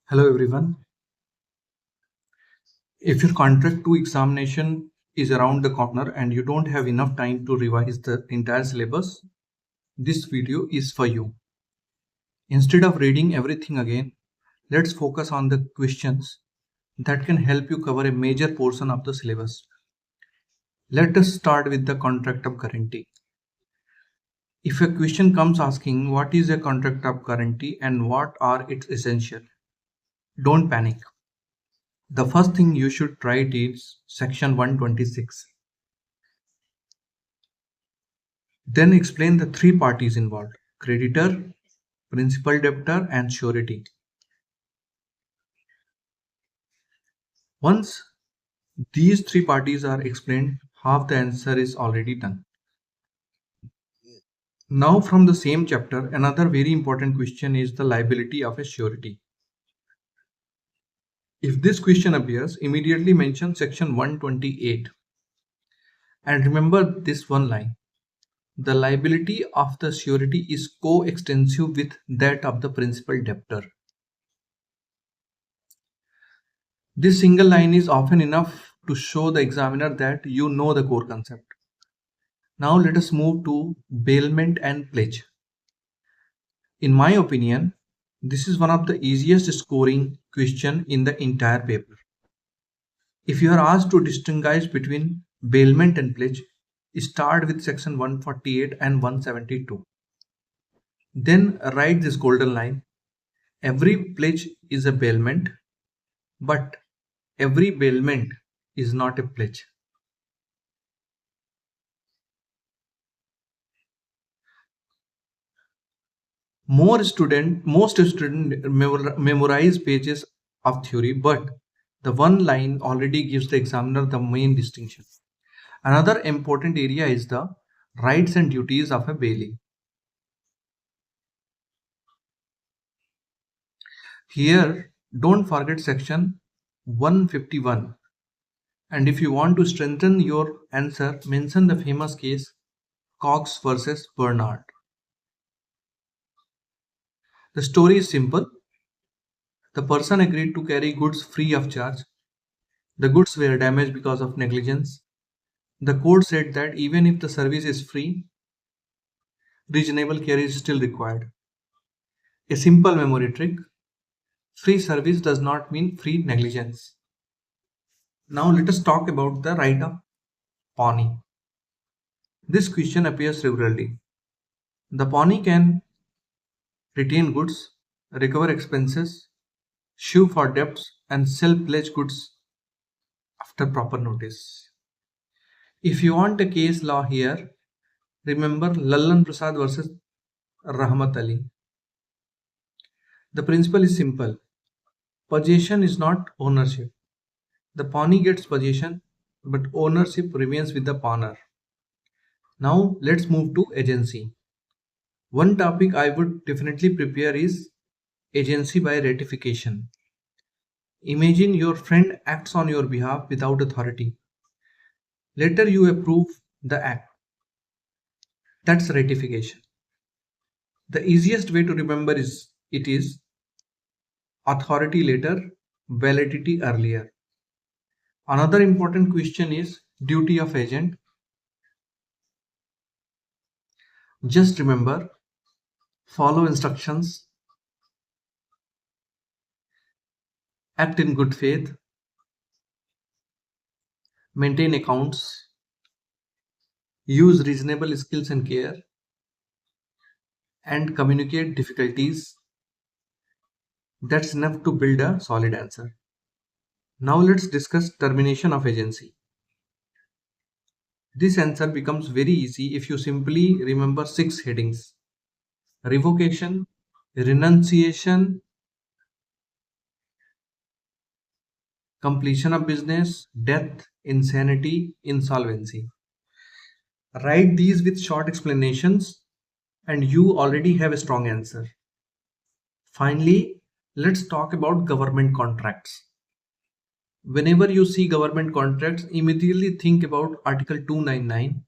Hello everyone. If your contract 2 examination is around the corner and you don't have enough time to revise the entire syllabus, this video is for you. Instead of reading everything again, let's focus on the questions that can help you cover a major portion of the syllabus. Let us start with the contract of guarantee. If a question comes asking what is a contract of guarantee and what are its essentials, don't panic. The first thing you should write is section 126. Then explain the three parties involved: creditor, principal debtor, and surety. Once these three parties are explained, half the answer is already done. Now, from the same chapter, another very important question is the liability of a surety. If this question appears, immediately mention section 128. And remember this one line: the liability of the surety is coextensive with that of the principal debtor. This single line is often enough to show the examiner that you know the core concept. Now let us move to bailment and pledge. In my opinion, this is one of the easiest scoring question in the entire paper. If you are asked to distinguish between bailment and pledge, start with section 148 and 172. Then write this golden line: every pledge is a bailment, but every bailment is not a pledge. Most students memorize pages of theory, but the one line already gives the examiner the main distinction. Another important area is the rights and duties of a bailee. Here, don't forget section 151. And if you want to strengthen your answer, mention the famous case Coggs versus Bernard. The story is simple. The person agreed to carry goods free of charge. The goods were damaged because of negligence. The court said that even if the service is free, reasonable care is still required. A simple memory trick: free service does not mean free negligence. Now let us talk about the right of Pawnee. This question appears regularly. The Pawnee can retain goods, recover expenses, sue for debts, and sell pledged goods after proper notice. If you want a case law here, remember Lallan Prasad versus Rahmat Ali. The principle is simple. Possession is not ownership. The pawnee gets possession, but ownership remains with the pawner. Now let's move to agency. One topic I would definitely prepare is agency by ratification. Imagine your friend acts on your behalf without authority. Later you approve the act. That's ratification. The easiest way to remember is authority later, validity earlier. Another important question is duty of agent. Just remember, follow instructions, act in good faith, maintain accounts, use reasonable skills and care, and communicate difficulties. That's enough to build a solid answer. Now let's discuss termination of agency. This answer becomes very easy if you simply remember 6 headings: revocation, renunciation, completion of business, death, insanity, insolvency. Write these with short explanations and you already have a strong answer. Finally, let's talk about government contracts. Whenever you see government contracts, immediately think about Article 299.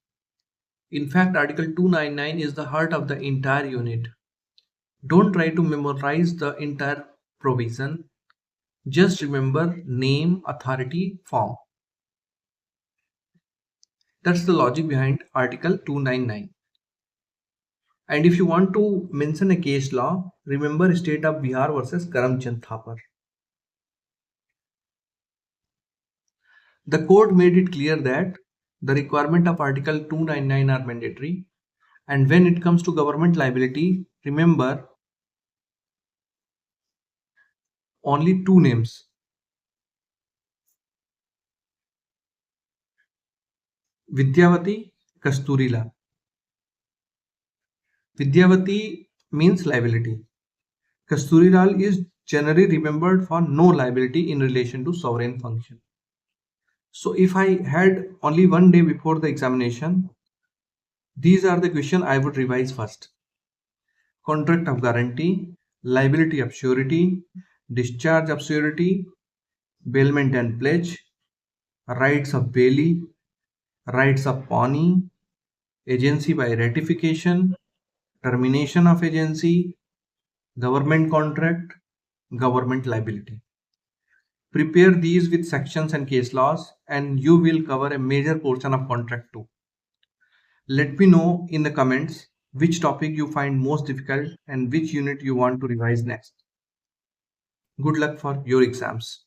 In fact, Article 299 is the heart of the entire unit. Don't try to memorize the entire provision. Just remember name, authority, form. That's the logic behind Article 299. And if you want to mention a case law, remember State of Bihar versus Karam Thapar. The court made it clear that the requirement of Article 299 are mandatory, and when it comes to government liability, remember only two names: Vidyavati, Kasturila. Vidyavati means liability. Kasturilal is generally remembered for no liability in relation to sovereign function. So if I had only one day before the examination, these are the questions I would revise first. Contract of guarantee, liability of surety, discharge of surety, bailment and pledge, rights of Bailee, rights of Pawnee, agency by ratification, termination of agency, government contract, government liability. Prepare these with sections and case laws, and you will cover a major portion of contract too. Let me know in the comments which topic you find most difficult and which unit you want to revise next. Good luck for your exams.